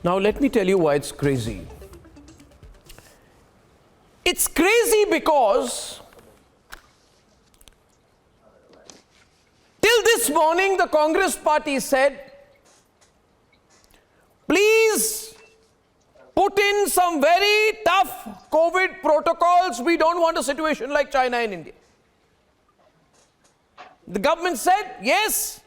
Now let me tell you why it's crazy. It's crazy because till this morning the Congress party said, please put in some very tough COVID protocols. We don't want a situation like China and India. The government said, yes,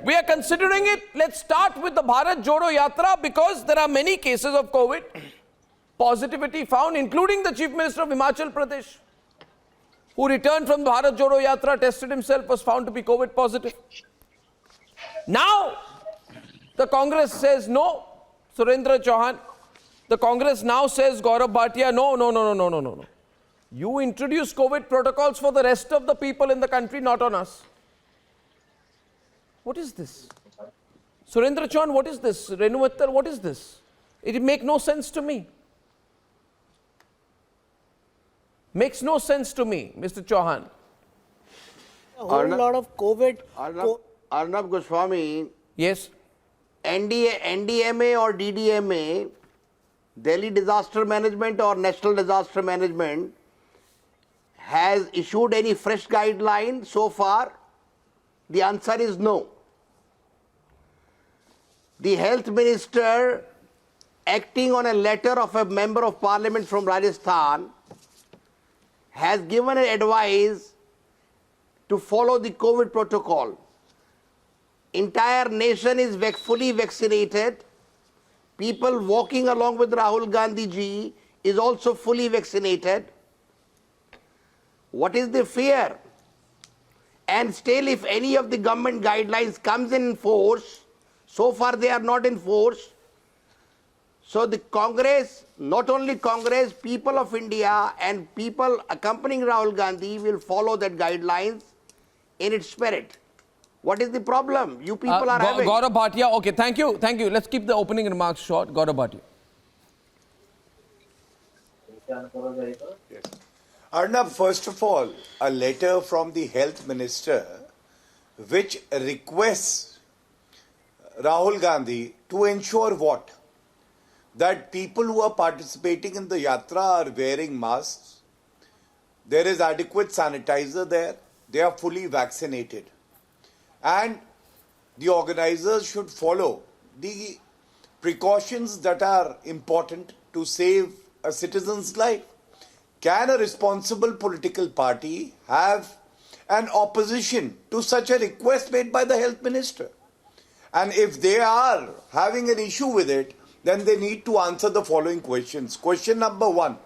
we are considering it. Let's start with the Bharat Jodo Yatra because there are many cases of COVID positivity found, including the Chief Minister of Himachal Pradesh, who returned from the Bharat Jodo Yatra, tested himself, was found to be COVID positive. Now, the Congress says no, Surendra Chauhan. The Congress now says, Gaurav Bhatia, no. You introduce COVID protocols for the rest of the people in the country, not on us. What is this? Surendra Chauhan, what is this? Renu Attar, what is this? It makes no sense to me. Makes no sense to me, Mr. Chauhan. A whole lot of COVID. Arnab Goswami. Yes. NDMA or DDMA, Delhi Disaster Management or National Disaster Management, has issued any fresh guideline so far? The answer is no. The Health Minister, acting on a letter of a Member of Parliament from Rajasthan, has given an advice to follow the COVID protocol. Entire nation is fully vaccinated. People walking along with Rahul Gandhi ji is also fully vaccinated. What is the fear? And still, if any of the government guidelines comes in force, so far they are not in force. So the Congress, not only Congress, people of India and people accompanying Rahul Gandhi will follow that guidelines in its spirit. What is the problem? You people are having... Gaurav Bhatia, okay, thank you. Let's keep the opening remarks short. Gaurav Bhatia. Yes. Arnab, first of all, a letter from the Health Minister which requests Rahul Gandhi to ensure what? That people who are participating in the Yatra are wearing masks, there is adequate sanitizer there, they are fully vaccinated. And the organizers should follow the precautions that are important to save a citizen's life. Can a responsible political party have an opposition to such a request made by the Health Minister? And if they are having an issue with it, then they need to answer the following questions. Question number one,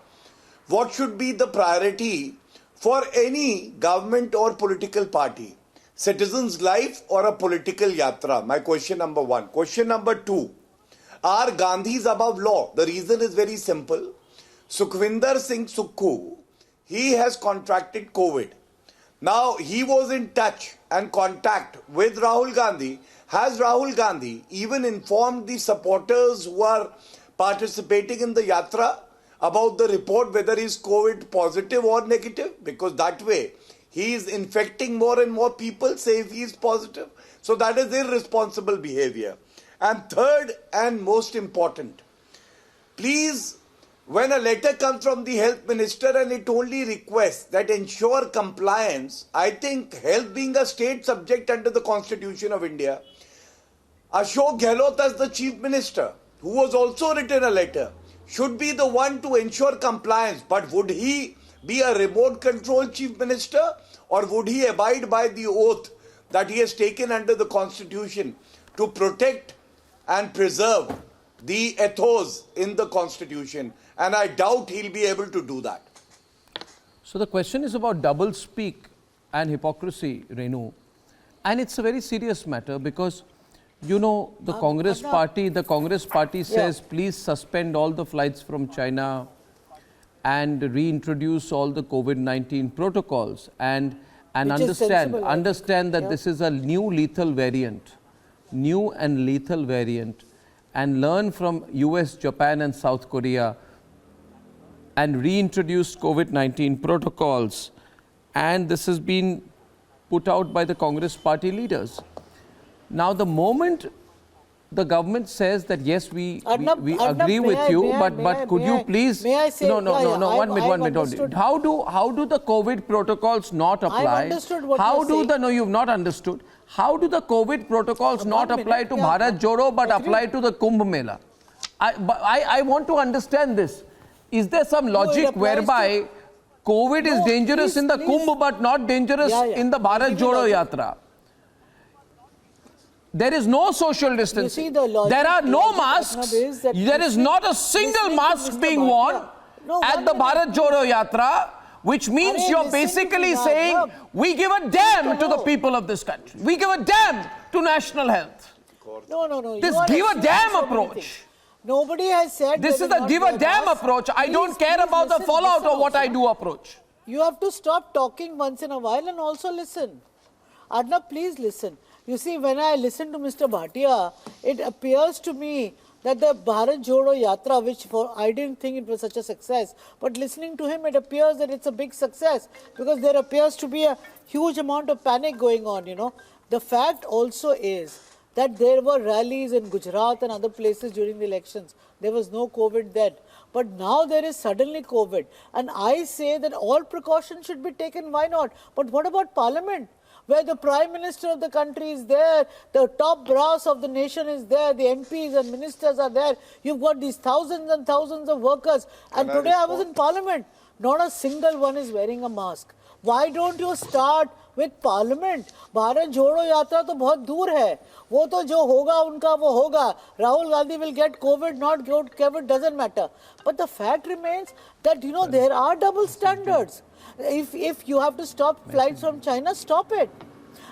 what should be the priority for any government or political party? Citizen's life or a political yatra? My question number one. Question number two, are Gandhis above law? The reason is very simple. Sukhvinder Singh Sukhu, he has contracted COVID. Now he was in touch and contact with Rahul Gandhi. Has Rahul Gandhi even informed the supporters who are participating in the yatra about the report whether he is COVID positive or negative? Because that way he is infecting more and more people, say if he is positive. So that is irresponsible behavior. And third and most important, please, when a letter comes from the Health Minister and it only requests that ensure compliance, I think health being a state subject under the Constitution of India, Ashok Gehlot as the Chief Minister, who was also written a letter, should be the one to ensure compliance. But would he be a remote control Chief Minister, or would he abide by the oath that he has taken under the Constitution to protect and preserve the ethos in the Constitution? And I doubt he'll be able to do that. So the question is about double speak and hypocrisy, Renu. And it's a very serious matter because, you know, the Congress party says, please suspend all the flights from China and reintroduce all the COVID-19 protocols and understand that this is a new and lethal variant, and learn from US, Japan and South Korea and reintroduce COVID-19 protocols. And this has been put out by the Congress party leaders. Now, the moment the government says that yes, we Arnab, agree may with I- you, may I- but could you please? may I say- no, yeah, yeah, one minute. understood. How do the COVID protocols not apply? understood what How you're do saying. the no? You've not understood. How do the COVID protocols not minute, apply to yeah, Bharat Jodo but agreed. apply to the Kumbh Mela? I want to understand this. Is there some logic applies whereby COVID is No, dangerous in the please. Kumbh but not dangerous Yeah, yeah. in the Bharat Give me Jodo logic. Yatra? There is no social distancing. see, the logic- there are no logic, masks. Arnab, is that There is listening- not a single listening to mask Mr. being worn Bhatia. No, at one the minute, Bharat Jodo Yatra, which means Arey, you're listen to basically me, saying Arnab. we give a damn to the know. people of this country. We give a damn to national health. No. This you are give a assuming damn so many approach. things. Nobody has said This they is will the not give wear a damn masks. approach. I don't Please, care please about the listen, fallout listen of what I also. do approach. You have to stop talking once in a while and also listen. Arnab, please listen. You see, when I listen to Mr. Bhatia, it appears to me that the Bharat Jodo Yatra, which I didn't think it was such a success, but listening to him, it appears that it's a big success because there appears to be a huge amount of panic going on, you know. The fact also is that there were rallies in Gujarat and other places during the elections. There was no COVID then. But now there is suddenly COVID. And I say that all precautions should be taken. Why not? But what about Parliament? Where the Prime Minister of the country is there, the top brass of the nation is there, the MPs and ministers are there. You've got these thousands and thousands of workers. And today I was in Parliament. Not a single one is wearing a mask. Why don't you start with Parliament? Bharat Jodo Yatra तो बहुत दूर है. वो तो जो होगा उनका वो होगा. Rahul Gandhi will get COVID, not get COVID, doesn't matter. But the fact remains that, you know, there are double standards. If you have to stop flights from China, stop it.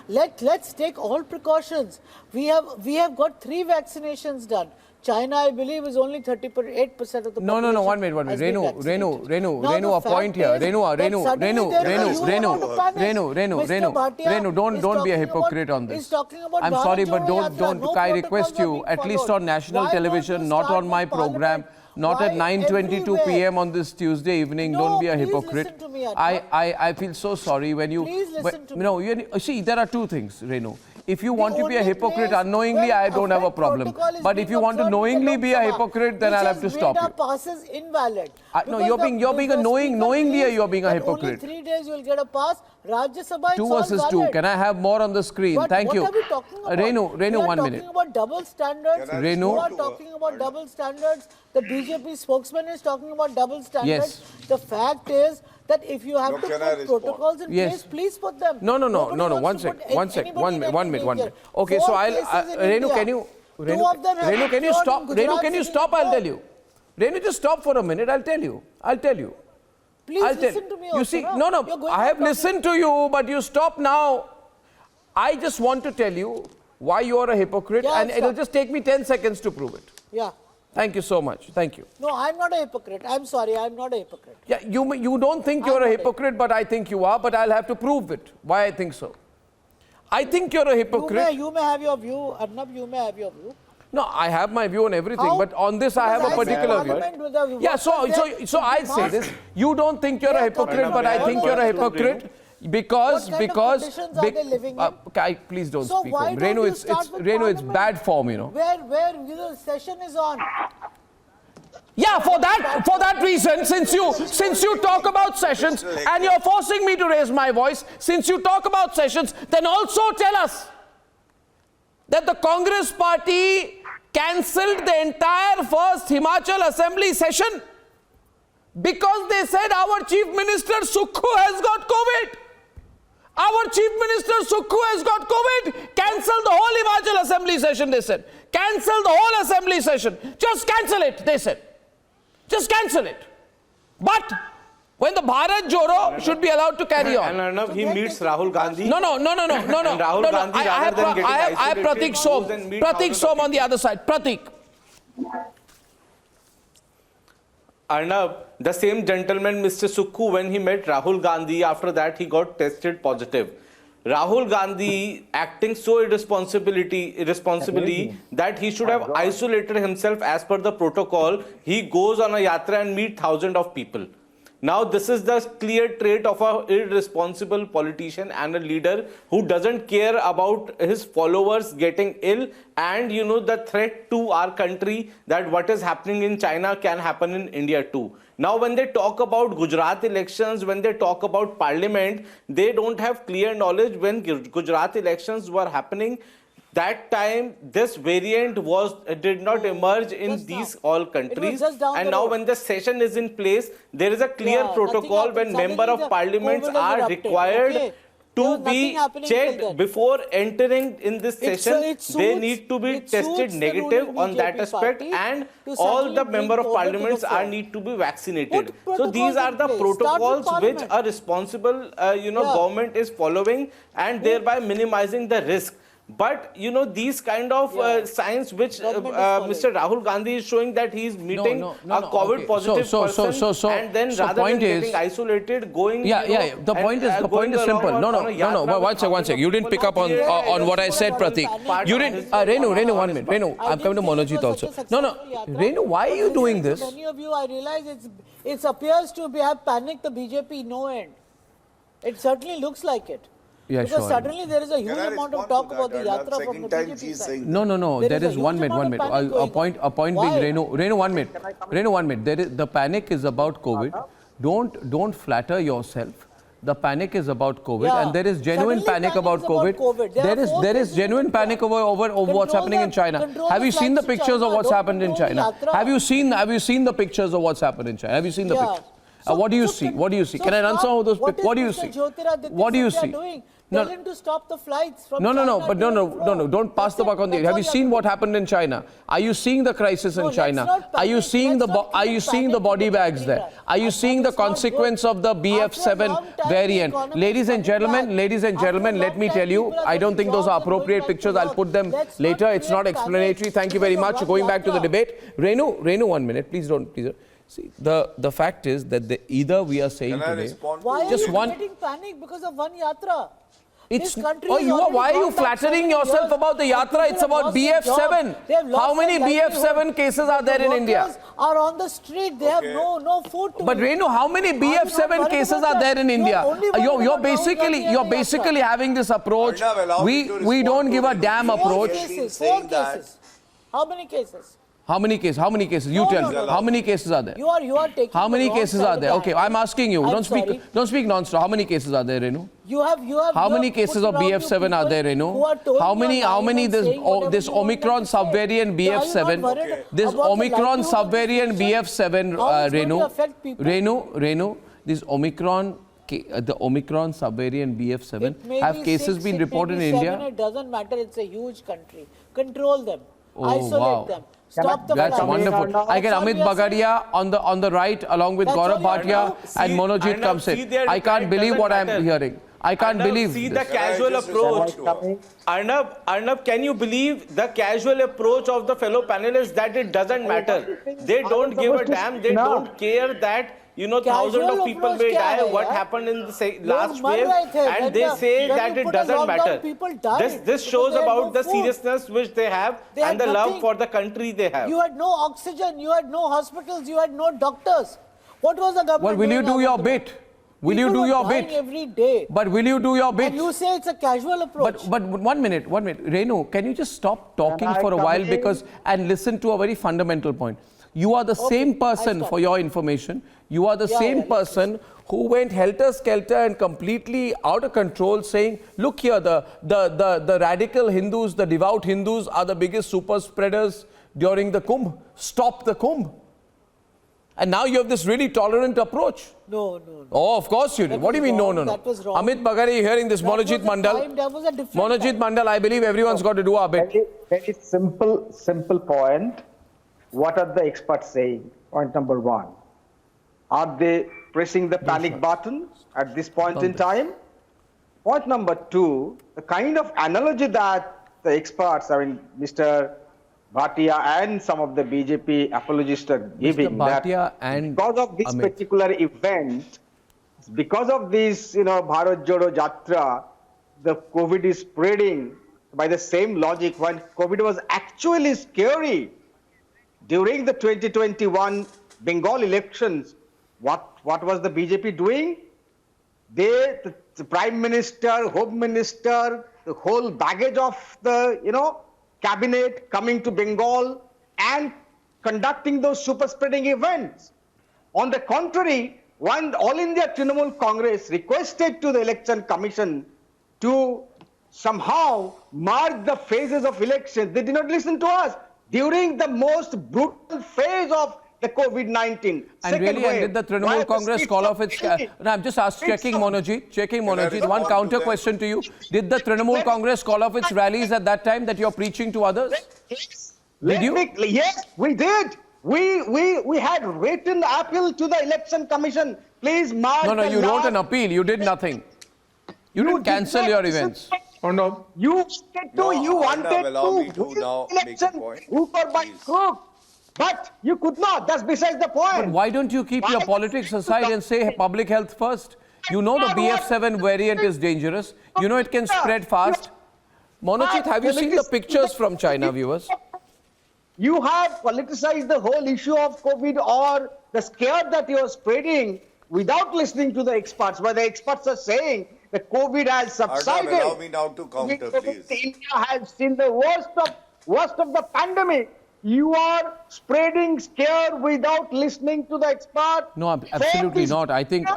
Let's take all precautions. We have got 3 vaccinations done. China, I believe, is only 38% of the No, population. one minute. has been vaccinated. Now, Renu, the a point fact here. is Renu, that suddenly there is a huge amount of panic. Mr. Bhatia don't is be a talking hypocrite about- on this. He's talking about I'm Bharat sorry, but Jodo Yatra. don't. No I request protocols are you, being at least followed. on national Why don't you television, not start on my with program, Parliament? not at Why 9:22 everywhere? p.m. on this Tuesday evening. No, Don't be a please hypocrite. listen to me, Arnab. I feel so sorry when you. Please listen to me. No, see, there are two things, Renu. If you want to be a only hypocrite place unknowingly, where I don't have a effect problem. protocol is But being if you want to observed in the knowingly be a Lok Sabha, hypocrite, then I'll have to which has stop made you. our passes invalid. No, Because you're being the knowingly speaker you're being a believes that hypocrite. Only 3 days you will get a pass. Rajya Sabha, 2 it's all versus 2. valid. Can I have more on the screen? But Thank you. What are we talking about? Renu, we are 1 talking minute. about double standards. Can I Renu. You are respond to talking about double standards. The BJP spokesman is talking about double standards. Yes. The fact is that if you have No, to can I put respond? protocols in Yes. place, please put them. No. Nobody wants One to sec. put One anybody in minute. danger. Okay, 4 so I'll. cases in Renu, India. can you? 2 of them have Renu, can you cured stop? in Renu, Gujarat can you City. stop? I'll No. tell you. Renu, just stop for a minute. I'll tell you. Please I'll tell listen to me you. also, See, na? no. You're going I on have talking. listened to you, but you stop now. I just want to tell you why you are a hypocrite, Yeah, and stop. it'll just take me 10 seconds to prove it. Yeah. Thank you so much. Thank you. No, I'm not a hypocrite. I'm sorry, I'm not a hypocrite. Yeah, you don't think you're I'm a not a hypocrite, but I think you are. But I'll have to prove it. Why I think so. I think you're a hypocrite. You may have your view, Arnab, you may have your view. No, I have my view on everything, How? but on this I have a Because I said particular view. Parliament with the Yeah, so I say mask. this. You don't think you're a They are hypocrite, talking but I about think you're a all hypocrite because What kind of conditions are they living in? please don't So speak. why Over. don't Renu, you it's start with Renu, it's Parliament? bad form, you know. Where you know, session is on. Yeah, for that reason, since you talk about sessions and you're forcing me to raise my voice, since you talk about sessions, then also tell us that the Congress party cancelled the entire first Himachal Assembly session because they said our Chief Minister Sukhu has got COVID. Our Chief Minister Sukhu has got COVID. Cancel the whole Himachal Assembly session, they said. Cancel the whole Assembly session. Just cancel it, they said. Just cancel it. But when the Bharat Jodo should be allowed to carry on. And Arnab, he meets Rahul Gandhi. No. And Rahul Gandhi, I have rather than getting Pratik isolated, Som. goes and meets Pratik thousands Som of on the other side. Pratik. Arnab, the same gentleman, Mr. Sukhu, when he met Rahul Gandhi, after that he got tested positive. Rahul Gandhi acting so irresponsibly that he should have isolated himself as per the protocol. He goes on a yatra and meet thousands of people. Now, this is the clear trait of a irresponsible politician and a leader who doesn't care about his followers getting ill and, the threat to our country that what is happening in China can happen in India too. Now, when they talk about Gujarat elections, when they talk about parliament, they don't have clear knowledge. When Gujarat elections were happening, that time this variant did not emerge in just these now. all It was countries, just down and the now road. when the session is in place, there is a clear Yeah, protocol nothing when happened. member Suddenly of the parliaments COVID has are erupted, required okay? There to was nothing be happening till checked then. before entering in this It's, session. it They suits- need to be it tested suits the negative ruling on that BJP aspect, party and to all suddenly the bring member of COVID to the parliaments are fore. need to be vaccinated. Put So these protocols are in the place. Start with protocols which parliament. a responsible Yeah. government is following, and thereby minimizing the risk. But these kind of Yeah. signs which Government is following. Mr. Rahul Gandhi is showing that he is meeting no, a COVID okay. positive So- person, and then so rather than point is- getting isolated, going Yeah. The point is going simple. along No. on a yatra One with sec. thousands You of didn't pick up people. on Yeah, on what I just said, part Pratik. of You his- didn't. Renu, one minute. Renu, I I'm coming to didn't think it Monojit was also. such a No. successful yatra. Renu, why are you But doing listening to this? Many of you, I realize it appears to have panicked the BJP no end. It certainly looks like it. Yeah, because sure. suddenly there is a huge Can I amount of respond talk to about the that, Arnab? yatra from Second the time BJP she's side. saying No. There There is a is one huge minute. amount One of minute. panic A going point. on. A point Why? being Renu. 1 minute. Renu, 1 minute. The panic is about COVID. Don't flatter yourself. The panic is about COVID, Yeah. and there is genuine Suddenly panic panic about is about COVID. COVID. There are four There is cases genuine in panic India. over what's Control happening in the- China. control Have the you seen the flights to pictures of China. what's Don't happened in control the China? yatra. Have you seen the pictures of what's happened in China? Have you seen the Yeah. pictures? So- What do you so see? can- What do you see? so Can I run stop. some of those What pictures? What do is you Mr. see? Jyotiraditya What do you Scindia see? doing? No. Tell him to stop the flights from No, China but to no, and fro. don't pass That's the it. buck on the. That's Have all you have seen to what do. happened in China? Are you seeing the crisis No, in let's China? not Are you panic. seeing the Let's not are keep you seeing the panic body in the bags country there? now. Are you Arnab, seeing the it's not consequence good. of the After a BF7 long time, the variant? economy Ladies is and coming gentlemen, back. ladies and After a gentlemen, let long me time, tell you, people are I don't getting think those are jobs and going appropriate back to pictures. I'll work. put them Let's not later. It's not create explanatory. panic Thank you very because of much. one Going back to the yatra. debate. Renu, 1 minute. Please don't. Please. See, the fact is that either we are saying Can I today. respond Why to are Just you one- creating panic because of one yatra? It's This country oh, has you are, already why are you gone back so flattering many yourself years about the and yatra? people It's have about lost their BF7. jobs. They have lost How many their BF7 livelihood. cases are there The in India? workers are on the street. They have Okay. no food to But eat. Renu, how many Are you not BF7 worried cases about are there that? in You are India? only worried about Rahul Gandhi and You're the basically yatra. having this approach. Arnab, allow me to We don't respond give to a Renu. damn Four approach. cases. Four saying that- cases. How many cases? How many cases? How many cases? You No, tell no, me. no. How many cases are there? You are taking How the many wrong cases side are of there? the Okay, handle. I'm asking you. I'm Don't sorry. speak non-stop. How many cases are there, Renu? You have How you many have cases put of around you BF7 are people there, Renu? who are told How you many? are How lying many? and This saying whatever this you want them Omicron to say. subvariant So are you not BF7. worried This about the Omicron livelihood of the subvariant citizen? BF7, How it's going to Renu. affect people? Renu. This Omicron, the Omicron subvariant BF7 It may have be cases 6, been it may reported be in 7, India? It doesn't matter. It's a huge country. Control them. Oh, Isolate wow. them. Stop the That's flights. wonderful. I get That's all Amit we are saying. Bagadia on the right, along with That's all Gaurav you have to Bhatia, do. and See, Monojit Arnab, comes see in. their I can't reply believe what doesn't I'm matter. hearing. I can't Arnab, believe. see this. the Can I casual just approach. respond to her? Arnab, can you believe the casual approach of the fellow panelists that it doesn't matter? They don't give a damn. They don't care that thousands of people may die. What happened in the last wave, and they say that it doesn't matter. This shows about the seriousness which they have They had and the love nothing. for the country they have. You had no oxygen. You had no hospitals. You had no doctors. What was the government Well, will you doing do your about that? bit? Will you People do were your dying bit? every day. But will you do your bit? And you say it's a casual approach. But 1 minute. Renu, can you just stop talking for a while and listen to a very fundamental point? You are the same person, stop. for your information. You are the same person who went helter-skelter and completely out of control, saying, look here, the radical Hindus, the devout Hindus are the biggest super spreaders during the Kumbh. Stop the Kumbh. And now you have this really tolerant approach. No. Oh, of course you did. That What do you was mean, no? wrong. That was wrong. Amit Bagari, you hearing this? That was Monojit a Mandal. time, that was a different Monojit time. Mandal, I believe everyone's got to do our bit. Very simple point. What are the experts saying? Point number one. Are they pressing the panic button at this point in time? Point number two, the kind of analogy that the experts, Mr. Bhatia and some of the BJP apologists are giving, Bhatia and because of this Amit. particular event, because of this, Bharat Jodo Yatra, the COVID is spreading by the same logic when COVID was actually scary. During the 2021 Bengal elections, what was the BJP doing? The Prime Minister, Home Minister, the whole baggage of the, cabinet coming to Bengal and conducting those super spreading events. On the contrary, when All India Trinamool Congress requested to the Election Commission to somehow mark the phases of elections, they did not listen to us during the most brutal phase of the COVID-19. And really, and did the Trinamool Congress call off its... No, I'm just checking Monojit. One counter question to you. Did the Trinamool Congress call off its rallies at that time that you're preaching to others? Did you? Yes, we did. We had written appeal to the Election Commission. Please mark No, you wrote an appeal. You did nothing. You didn't cancel your events. Arnab. You wanted allow me to to now win make a election, point, hook or by please. crook. But you could not. That's besides the point. But why don't you keep your politics aside and say public health first? You know the BF7 variant is dangerous. You know it can spread fast. Monojit, have you seen the pictures from China, viewers? You have politicized the whole issue of COVID or the scare that you are spreading without listening to the experts. Where the experts are saying that COVID has subsided. Arnab, allow me now to counter, please. India has seen the worst of the pandemic. You are spreading scare without listening to the experts. No, absolutely not. I think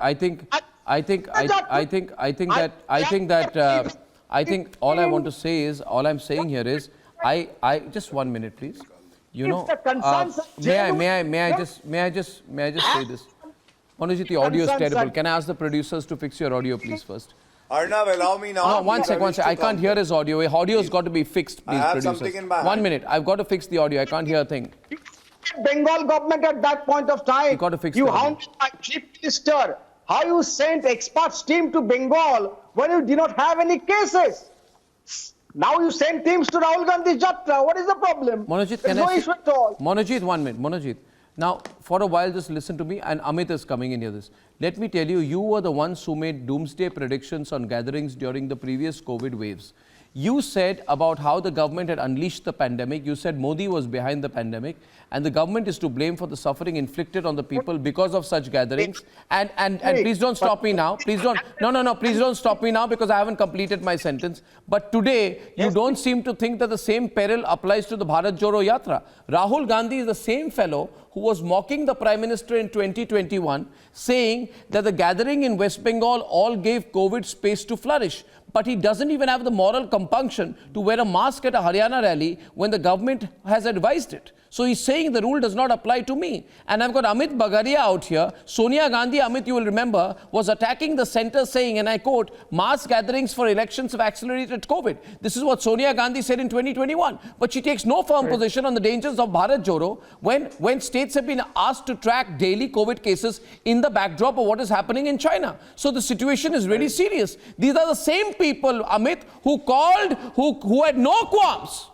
all I want to say is, all I'm saying here is, I just 1 minute, please. You know, may I just say this? Monojit, the audio is terrible. Can I ask the producers to fix your audio, please, first? Arnab, allow me now. No, one sec. I can't hear his audio. Audio's got to be fixed, please, I have producers. something in my hand. 1 minute. I've got to fix the audio. I can't hear a thing. Bengal government at that point of time. You got to fix You the audio. hounded my chief minister. How you sent experts team to Bengal when you did not have any cases? Now you send teams to Rahul Gandhi's Yatra. What is the problem? Monojit, There's no issue at all. Monojit, 1 minute. Monojit. Now, for a while, just listen to me, and Amit is coming in here. Let me tell you, you were the ones who made doomsday predictions on gatherings during the previous COVID waves. You said about how the government had unleashed the pandemic. You said Modi was behind the pandemic, and the government is to blame for the suffering inflicted on the people because of such gatherings. And please don't stop me now. Please don't. No. Please don't stop me now because I haven't completed my sentence. But today, you don't seem to think that the same peril applies to the Bharat Jodo Yatra. Rahul Gandhi is the same fellow who was mocking the Prime Minister in 2021, saying that the gathering in West Bengal all gave COVID space to flourish. But he doesn't even have the moral compunction to wear a mask at a Haryana rally when the government has advised it. So he's saying the rule does not apply to me. And I've got Amit Bagaria out here. Sonia Gandhi, Amit, you will remember, was attacking the centre saying, and I quote, mass gatherings for elections have accelerated COVID. This is what Sonia Gandhi said in 2021. But she takes no firm position on the dangers of Bharat Jodo when states have been asked to track daily COVID cases in the backdrop of what is happening in China. So the situation is really serious. These are the same people, Amit, who had no qualms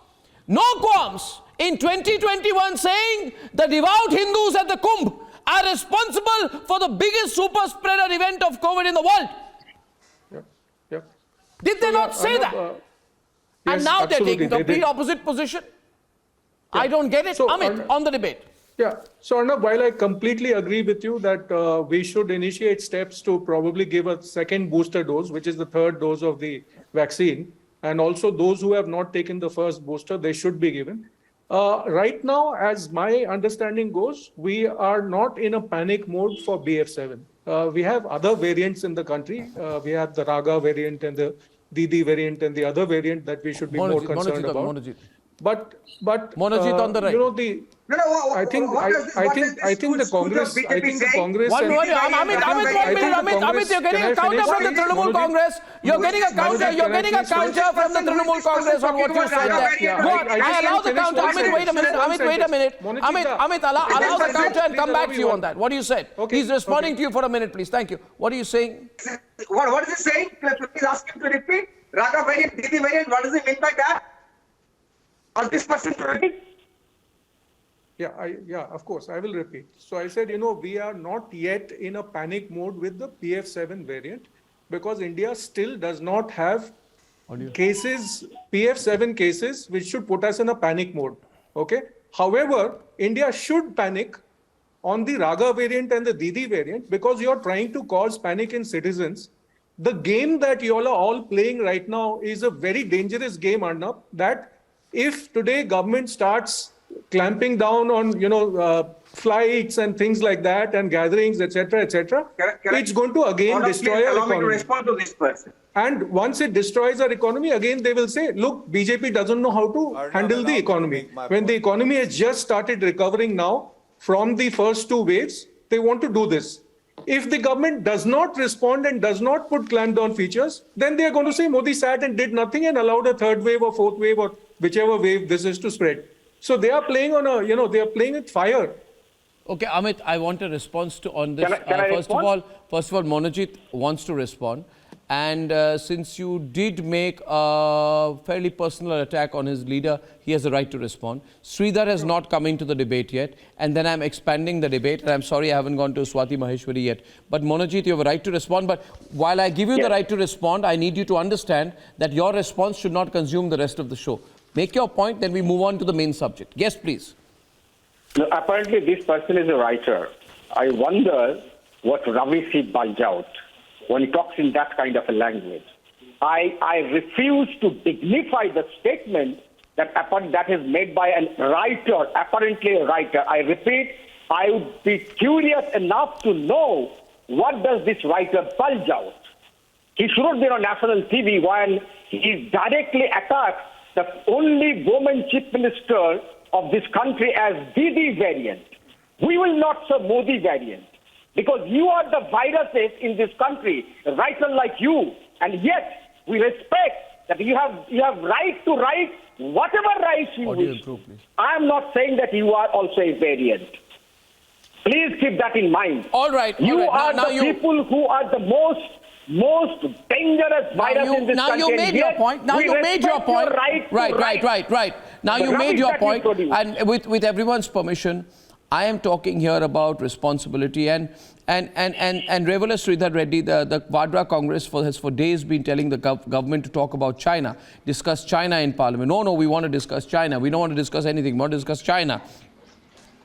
in 2021 saying the devout Hindus at the Kumbh are responsible for the biggest super spreader event of COVID in the world. Yeah. Did they not say that? And now they're taking complete opposite position. I don't get it. So, Amit, on the debate. Yeah. So, Arnab, while I completely agree with you that we should initiate steps to probably give a second booster dose, which is the third dose of the vaccine, and also those who have not taken the first booster, they should be given. Right now, as my understanding goes, we are not in a panic mode for BF7. We have other variants in the country. We have the Raga variant and the Didi variant and the other variant that we should be more concerned about. Monojit. But Monojit on the right. You know, I think the Congress. I think the Congress. Amit, 1 minute. Amit, you're getting a counter from the Trinamool Congress. You're getting a counter. You're getting a counter from the Trinamool Congress on what you said there. Go on. I allow the counter. Amit, wait a minute. Amit, allow the counter and come back to you on that. What you said. He's responding to you for a minute, please. Thank you. What are you saying? What is he saying? Please ask him to repeat. Raga variant, Didi variant. What does he mean by that? Or this person to repeat? Yeah, of course, I will repeat. So I said, we are not yet in a panic mode with the PF7 variant because India still does not have cases, PF7 cases, which should put us in a panic mode. Okay. However, India should panic on the Raga variant and the Didi variant because you're trying to cause panic in citizens. The game that you all are all playing right now is a very dangerous game, Arnab, that if today government starts clamping down on, flights and things like that and gatherings, etc., Correct. it's going to again Arnab, destroy please our allow me to economy. respond to this person. And once it destroys our economy, again they will say, look, BJP doesn't know how to Arnab, handle allow the me to economy. make my When the point. economy has just started recovering now from the first two waves, they want to do this. If the government does not respond and does not put clamp down features, then they are going to say Modi sat and did nothing and allowed a third wave or fourth wave or whichever wave this is to spread. So they are playing on they are playing with fire. Okay, Amit, I want a response on this. Can I First of respond? all, Monojit wants to respond. And since you did make a fairly personal attack on his leader, he has the right to respond. Sridhar has not come into the debate yet. And then I'm expanding the debate. And I'm sorry I haven't gone to Swati Maheshwari yet. But Monojit, you have a right to respond. But while I give you the right to respond, I need you to understand that your response should not consume the rest of the show. Make your point, then we move on to the main subject. Yes, please. No, apparently, this person is a writer. I wonder what Ravi C. bulge out when he talks in that kind of a language. I refuse to dignify the statement that is made by a writer, apparently a writer. I repeat, I would be curious enough to know what does this writer bulge out. He shouldn't be on national TV while he directly attacks the only woman chief minister of this country as Didi variant. We will not serve Modi variant because you are the viruses in this country, a writer like you, and yet we respect that you have right to write whatever rights you Audio wish. improve, please. I am not saying that you are also a variant. Please keep that in mind. All right. You all right. are the people who are the most dangerous virus in this Now country. you made your point. Now you made your point. Right. Now The you made rubbish your that you point. produce. And with everyone's permission, I am talking here about responsibility and Revala Sridhar Reddy, the Vadra Congress has for days been telling the government to talk about China, discuss China in parliament. No, we want to discuss China. We don't want to discuss anything. We want to discuss China.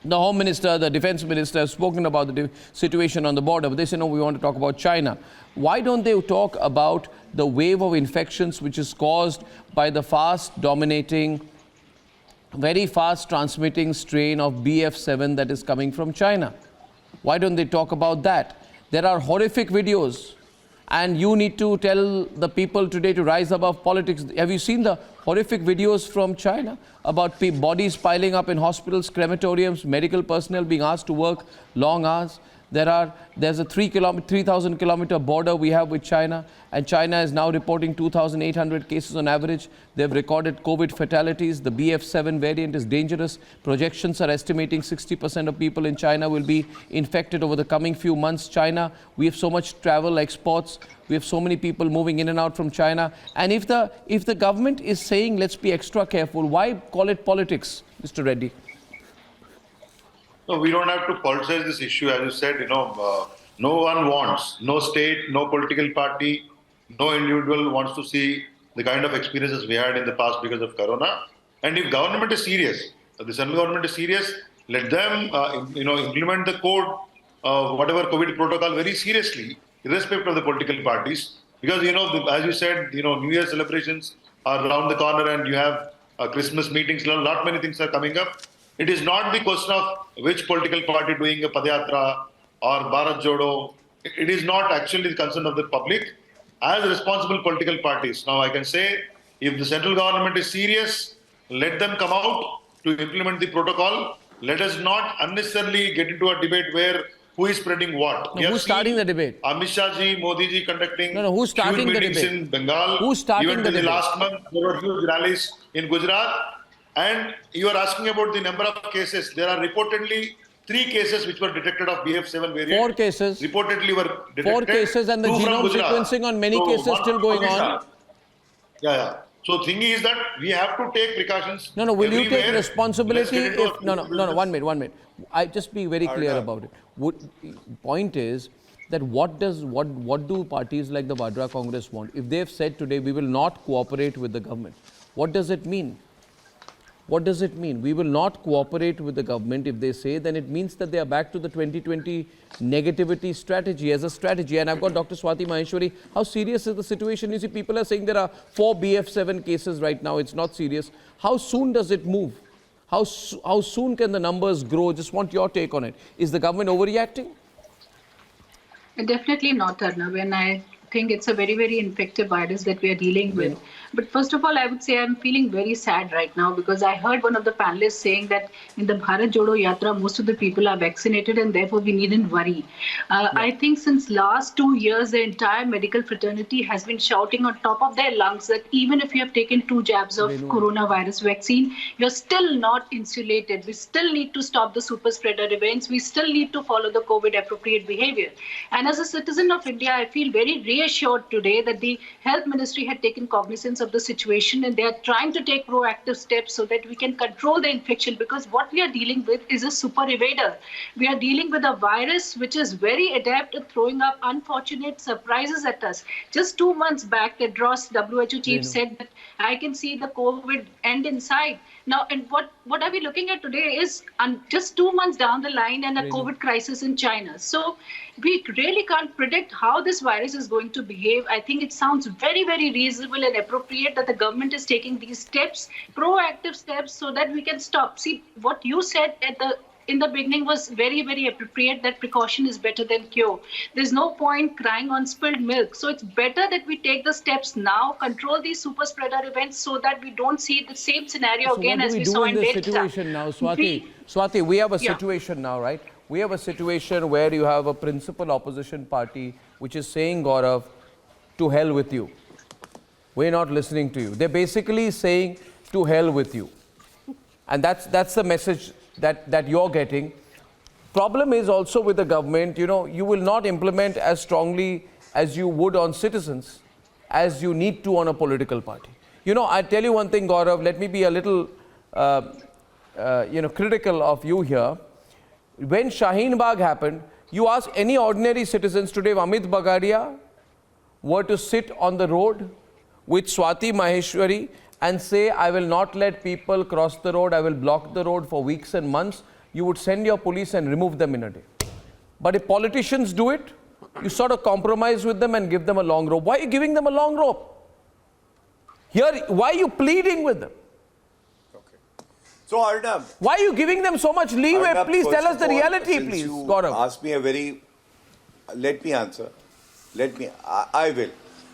The Home Minister, the Defense Minister have spoken about the situation on the border, but they say, no, we want to talk about China. Why don't they talk about the wave of infections which is caused by the very fast transmitting strain of BF7 that is coming from China? Why don't they talk about that? There are horrific videos, and you need to tell the people today to rise above politics. Have you seen the horrific videos from China about bodies piling up in hospitals, crematoriums, medical personnel being asked to work long hours? There's a 3,000 kilometer border we have with China, and China is now reporting 2,800 cases on average. They've recorded COVID fatalities. The BF7 variant is dangerous. Projections are estimating 60% of people in China will be infected over the coming few months. China, we have so much travel, exports. We have so many people moving in and out from China. And if the government is saying, let's be extra careful, why call it politics, Mr. Reddy? No, we don't have to politicize this issue. As you said, no one wants, no state, no political party, no individual wants to see the kind of experiences we had in the past because of Corona. And if government is serious, the central government is serious, let them, implement the code, whatever COVID protocol very seriously, irrespective of the political parties. Because, as you said, New Year celebrations are around the corner and you have Christmas meetings, lot many things are coming up. It is not the question of which political party doing a Padyatra or Bharat Jodo. It is not actually the concern of the public as responsible political parties. Now I can say if the central government is serious, let them come out to implement the protocol. Let us not unnecessarily get into a debate where who is spreading what. No, who's starting the debate? Amit Shah ji, Modi ji conducting who's starting huge the meetings debate? in Bengal. Who's starting Even the in the debate? last month, there were huge rallies in Gujarat. And you are asking about the number of cases. There are reportedly 3 cases which were detected of BF7 variant. 4 cases. Reportedly were detected. 4 cases, and the 2 from genome Gujarat. sequencing on many So, cases one still from going Odisha. on. Yeah. So thing is that we have to take precautions. No, will you everywhere. take responsibility Let's get if... into No, 1 minute. I just be very clear about it. Point is that what do parties like the Vadra Congress want? If they've said today we will not cooperate with the government, what does it mean? What does it mean? We will not cooperate with the government if they say, then it means that they are back to the 2020 negativity strategy as a strategy. And I've got Dr. Swati Maheshwari. How serious is the situation? You see, people are saying there are 4 BF7 cases right now. It's not serious. How soon does it move? How soon can the numbers grow? Just want your take on it. Is the government overreacting? Definitely not, Arnab. And I think it's a very, very infective virus that we are dealing with. But first of all, I would say I'm feeling very sad right now because I heard one of the panelists saying that in the Bharat Jodo Yatra, most of the people are vaccinated and therefore we needn't worry. I think since last 2 years, the entire medical fraternity has been shouting on top of their lungs that even if you have taken 2 jabs of coronavirus vaccine, you're still not insulated. We still need to stop the super spreader events. We still need to follow the COVID appropriate behavior. And as a citizen of India, I feel very reassured today that the health ministry had taken cognizance of the situation and they are trying to take proactive steps so that we can control the infection, because what we are dealing with is a super evader. We are dealing with a virus which is very adept at throwing up unfortunate surprises at us. Just 2 months back, the Tedros WHO chief said that I can see the COVID end in sight. Now, and what are we looking at today is just 2 months down the line and a COVID crisis in China. So we really can't predict how this virus is going to behave. I think it sounds very, very reasonable and appropriate that the government is taking these steps, proactive steps, so that we can stop. See, what you said in the beginning was very, very appropriate, that precaution is better than cure. There's no point crying on spilled milk. So it's better that we take the steps now, control these super spreader events so that we don't see the same scenario again as we saw in Delta. Situation now, Swati, we have a situation now, right? We have a situation where you have a principal opposition party which is saying, Gaurav, to hell with you. We're not listening to you. They're basically saying, to hell with you. And that's the message that you're getting. Problem is also with the government, you will not implement as strongly as you would on citizens as you need to on a political party. I tell you one thing, Gaurav, let me be a little, critical of you here. When Shaheen Bagh happened, you ask any ordinary citizens today, if Amit Bagadia were to sit on the road with Swati Maheshwari and say, I will not let people cross the road, I will block the road for weeks and months, you would send your police and remove them in a day. But if politicians do it, you sort of compromise with them and give them a long rope. Why are you giving them a long rope? Here, why are you pleading with them? Okay. So, Arnab, why are you giving them so much leeway? Arnab, please tell us the all, reality, since please. You Gaurav. asked me let me answer. I will.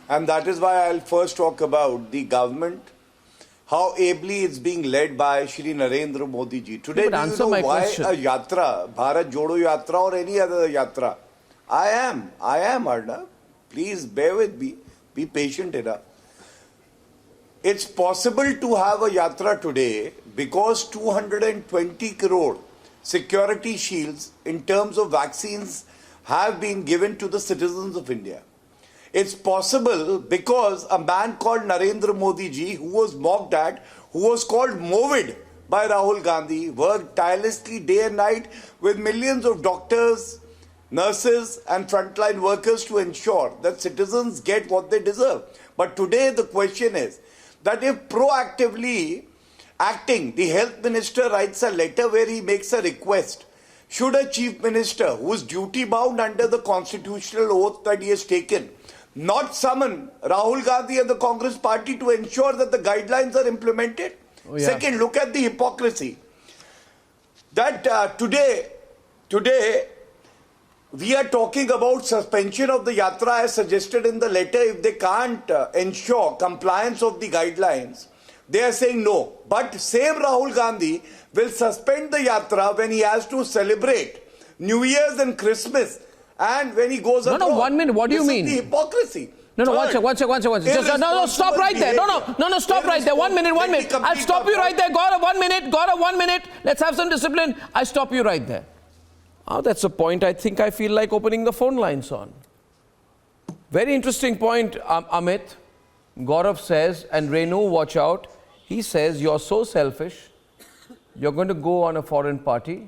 And that is why I'll first talk about the government, how ably it's being led by Shri Narendra Modi ji. Today, do you know why a yatra, Bharat Jodo Yatra or any other yatra? I am, Arnab. Please bear with me. Be patient enough. It's possible to have a yatra today because 220 crore security shields in terms of vaccines have been given to the citizens of India. It's possible because a man called Narendra Modi ji, who was mocked at, who was called Movid by Rahul Gandhi, worked tirelessly day and night with millions of doctors, nurses and frontline workers to ensure that citizens get what they deserve. But today the question is that if proactively acting, the health minister writes a letter where he makes a request, should a chief minister who is duty bound under the constitutional oath that he has taken not summon Rahul Gandhi and the Congress party to ensure that the guidelines are implemented? Second, look at the hypocrisy. That today we are talking about suspension of the yatra as suggested in the letter if they can't ensure compliance of the guidelines. They are saying no. But same Rahul Gandhi will suspend the yatra when he has to celebrate New Year's and Christmas. And when he goes abroad. No, 1 minute. What do you mean? This is the hypocrisy. No, one second. Just, no, stop right there. No, stop right there. 1 minute. I'll stop you right there. Gaurav, 1 minute. Gaurav, 1 minute. Let's have some discipline. I stop you right there. Oh, that's a point I feel like opening the phone lines on. Very interesting point, Amit. Gaurav says, and Renu, watch out. He says, you're so selfish. You're going to go on a foreign party.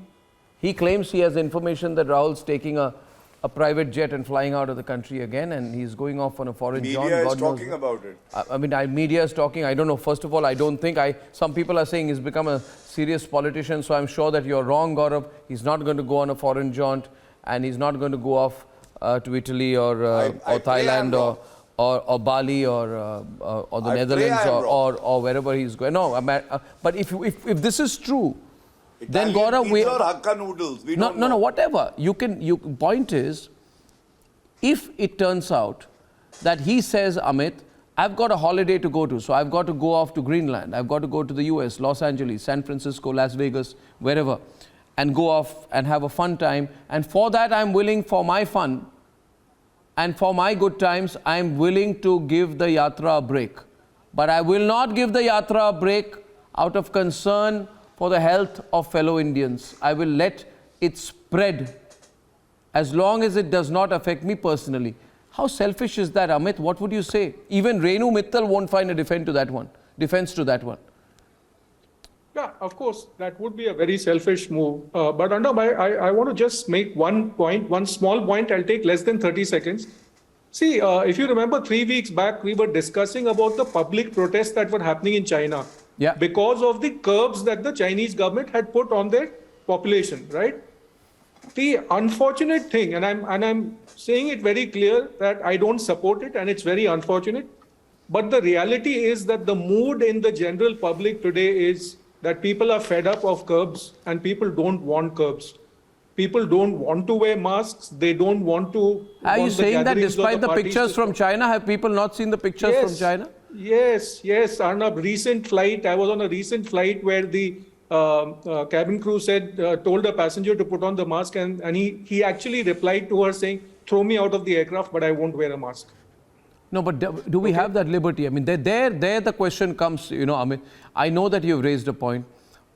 He claims he has information that Rahul's taking a a private jet and flying out of the country again, and he's going off on a foreign jaunt. Media is God knows talking what. about it. I mean, media is talking. I don't know. First of all, I don't think some people are saying he's become a serious politician. So I'm sure that you're wrong, Gaurav. He's not going to go on a foreign jaunt, and he's not going to go off to Italy or Thailand or Bali or the Netherlands or wherever he's going. No, but if this is true, then Italian Gaurav, pizza or Hakka noodles? We don't know. no, whatever. Point is, if it turns out that he says, Amit, I've got a holiday to go to, so I've got to go off to Greenland, I've got to go to the US, Los Angeles, San Francisco, Las Vegas, wherever, and go off and have a fun time, and for that I'm willing, for my fun and for my good times, I'm willing to give the Yatra a break. But I will not give the Yatra a break out of concern for the health of fellow Indians. I will let it spread as long as it does not affect me personally. How selfish is that, Amit? What would you say? Even Renu Mittal won't find a defense to that one. Yeah, of course, that would be a very selfish move. But Arnab, I want to just make one small point. I'll take less than 30 seconds. See, if you remember 3 weeks back, we were discussing about the public protests that were happening in China. Yeah. Because of the curbs that the Chinese government had put on their population, right? The unfortunate thing, and I'm saying it very clear that I don't support it, and it's very unfortunate. But the reality is that the mood in the general public today is that people are fed up of curbs and people don't want curbs. People don't want to wear masks. They don't want to. Are you saying that despite the pictures from China, have people not seen the pictures from China? Yes, Arnab. I was on a recent flight where the cabin crew told a passenger to put on the mask, and he actually replied to her saying, "Throw me out of the aircraft, but I won't wear a mask." No, but do we have that liberty? I mean, there the question comes, I mean, I know that you've raised a point,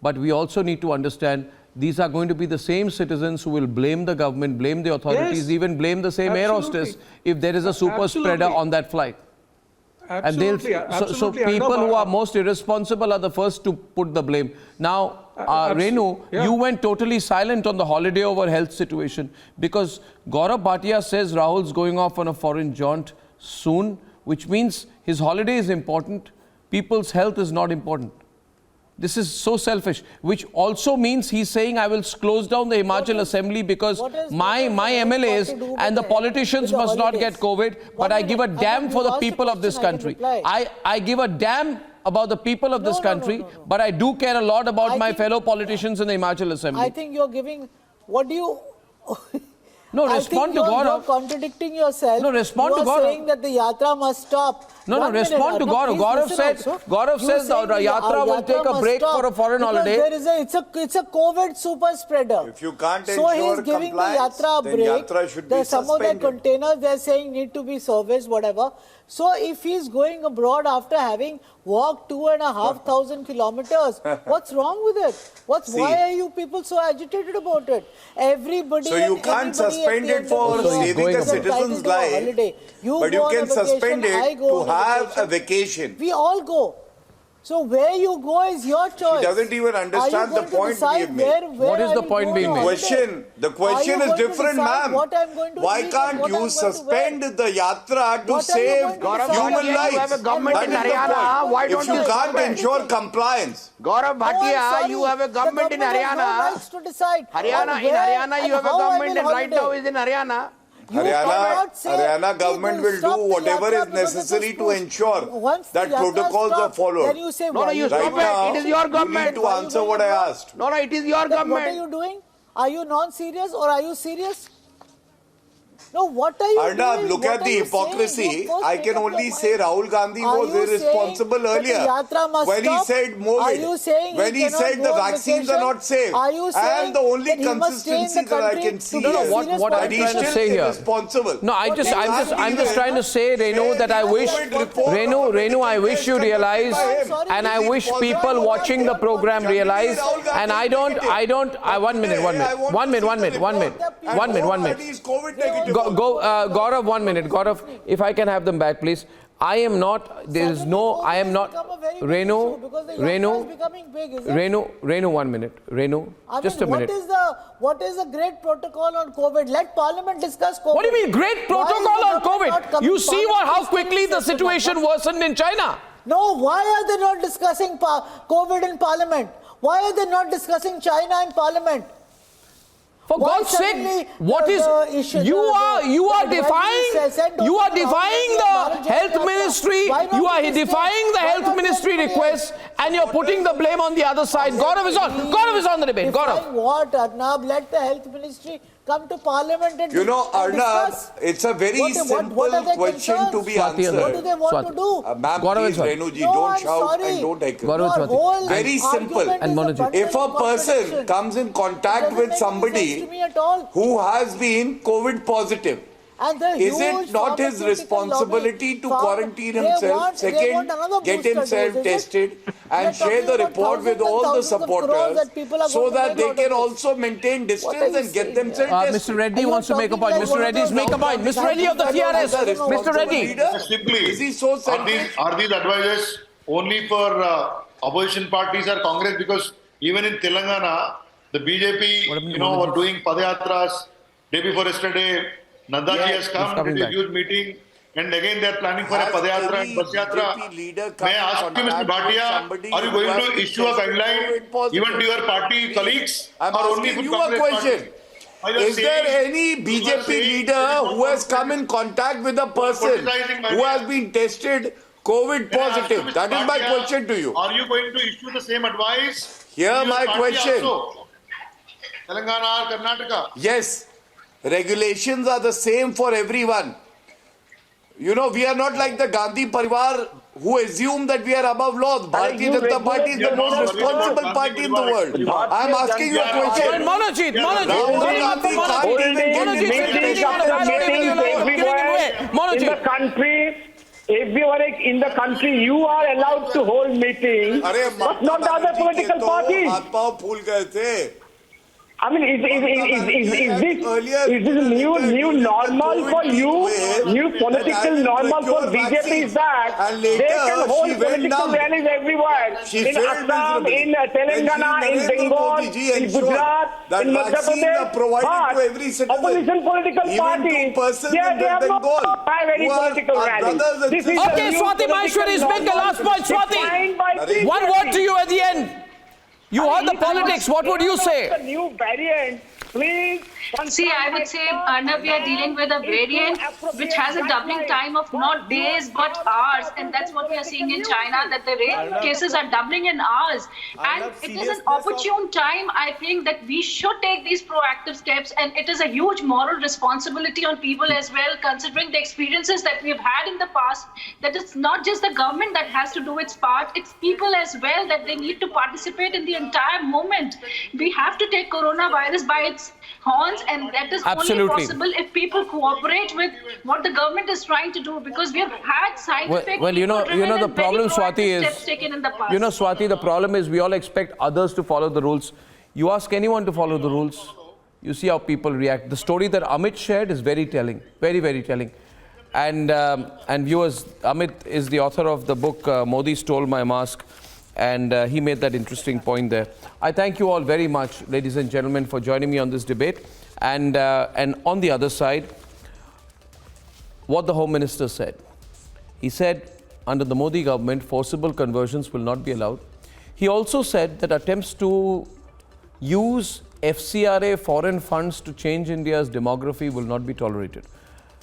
but we also need to understand these are going to be the same citizens who will blame the government, blame the authorities, even blame the same air hostess if there is a super spreader on that flight. Absolutely. So people who are most irresponsible are the first to put the blame. Now, Renu, you went totally silent on the holiday over health situation because Gaurav Bhatia says Rahul's going off on a foreign jaunt soon, which means his holiday is important, people's health is not important. This is so selfish, which also means he's saying I will close down the Himachal Assembly because my MLAs and the politicians must not get COVID, but I give a damn for the people of this country. I give a damn about the people of this country, but I do care a lot about my fellow politicians in the Himachal Assembly. I think you're giving, what do you... No, respond to Gaurav. You're contradicting yourself. No, respond to Gaurav. You're saying that the Yatra must stop. No, respond to Gaurav. Gaurav says the Yatra will take a break for a foreign holiday. It's a COVID super spreader. If you can't so ensure he's giving the compliance, Yatra a then break. Yatra should be Some of the suspended. containers they're saying need to be serviced, whatever. So if he's going abroad after having walked 2,500 kilometers, what's wrong with it? Why are you people so agitated about it? Everybody. So you can't suspend it for saving a citizen's life, but you can suspend it to have a vacation. We all go. So where you go is your choice. He doesn't even understand the point we have made. What is the point being made? The question is different, ma'am. Why can't you suspend the Yatra to save human lives? You have a government in Haryana. Why don't you can't ensure compliance? Gaurav Bhatia, you have a government in Haryana. Haryana, you have a government, and right now is in Haryana. Haryana government will do whatever is necessary to ensure that protocols are followed. Then you say, no, you stop it. It is your government. You need to answer what I asked. No, it is your government. What are you doing? Are you non-serious or are you serious? No, what are you doing? Arnab, look at the hypocrisy. I can only say Rahul Gandhi was irresponsible earlier when he said when he said the vaccines are not safe. And the only consistency that I can see is what he's trying to say here. irresponsible. No, I'm just trying to say, Renu, that I wish, Renu, I wish you realize, and I wish people watching the program realize, and I don't, 1 minute. Gaurav, 1 minute. Gaurav, if I can have them back, please. I am not, there is no, I am not, Renu, 1 minute. Renu, just a minute. What is the great protocol on COVID? Let Parliament discuss COVID. What do you mean, great protocol on COVID? You see how quickly the situation worsened in China. No, why are they not discussing COVID in Parliament? Why are they not discussing China in Parliament? For God's sake, what is you are defying the health ministry, you are defying the health ministry request, and you're putting the blame on the other side. Gaurav is on the debate. Gaurav. What, Arnab? Let the health ministry come to Parliament and Arnab, it's a very simple question to be answered. What do they want to do? Ma'am, please, Renuji, don't shout and don't echo. Very simple. If a person comes in contact with somebody who has been COVID positive, is it not his responsibility to quarantine himself? Second, get himself tested and share the report with all the supporters so that they can also maintain distance and get themselves tested. Mr. Reddy wants to make a point. Mr. Reddy, make a point. Mr. Reddy of the TRS. Mr. Reddy. Simply, is he so sensitive? Are these advices only for opposition parties or Congress? Because even in Telangana, the BJP, were doing Padayatras. Day before yesterday, Nadda ji has come to a huge meeting, and again they are planning for a Padayatra and Basyatra. May I ask you, Mr. Bhatia, are you going to issue a guideline even to your party colleagues? I'm asking you a question. Is there any BJP leader who has come in contact with a person who has been tested COVID positive? That is my question to you. Are you going to issue the same advice? Here my question. Telangana or Karnataka? Yes. Regulations are the same for everyone. We are not like the Gandhi Parivar who assume that we are above laws. Bharatiya Janata Party is the most responsible party in the world. I am asking you a question. Manojit. In the country, everywhere in the country, you are allowed to hold meetings, but not the other political parties. I mean, is this new normal for you? New political normal for BJP is that they can hold political rallies everywhere. In Assam, in Telangana, in Bengal, in Gujarat, in Madhya Pradesh. But opposition political parties, they have not have any political rallies. Okay, Swati Maheshwari, make the last point. Swati, one word to you at the end. You heard the politics. What would you say? The new variant, please. See, I would say, Arnab, we are dealing with a variant which has a doubling time of not days but hours, and that's what we are seeing in China, that the rate cases are doubling in hours. And it is an opportune time, I think, that we should take these proactive steps, and it is a huge moral responsibility on people as well, considering the experiences that we've had in the past, that it's not just the government that has to do its part, it's people as well, that they need to participate in the entire movement. We have to take coronavirus by its horns, and that is only possible if people cooperate with what the government is trying to do, because we have had scientific the problem, Swati, is steps taken in the past. Swati, the problem is we all expect others to follow the rules. You ask anyone to follow the rules, you see how people react. The story that Amit shared is very telling, very, very telling. And viewers, Amit is the author of the book Modi Stole My Mask, and he made that interesting point there. I thank you all very much, ladies and gentlemen, for joining me on this debate. And on the other side, what the Home Minister said. He said, under the Modi government, forcible conversions will not be allowed. He also said that attempts to use FCRA foreign funds to change India's demography will not be tolerated.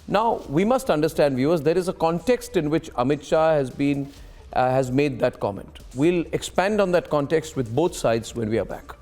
Now, we must understand, viewers, there is a context in which Amit Shah has made that comment. We'll expand on that context with both sides when we are back.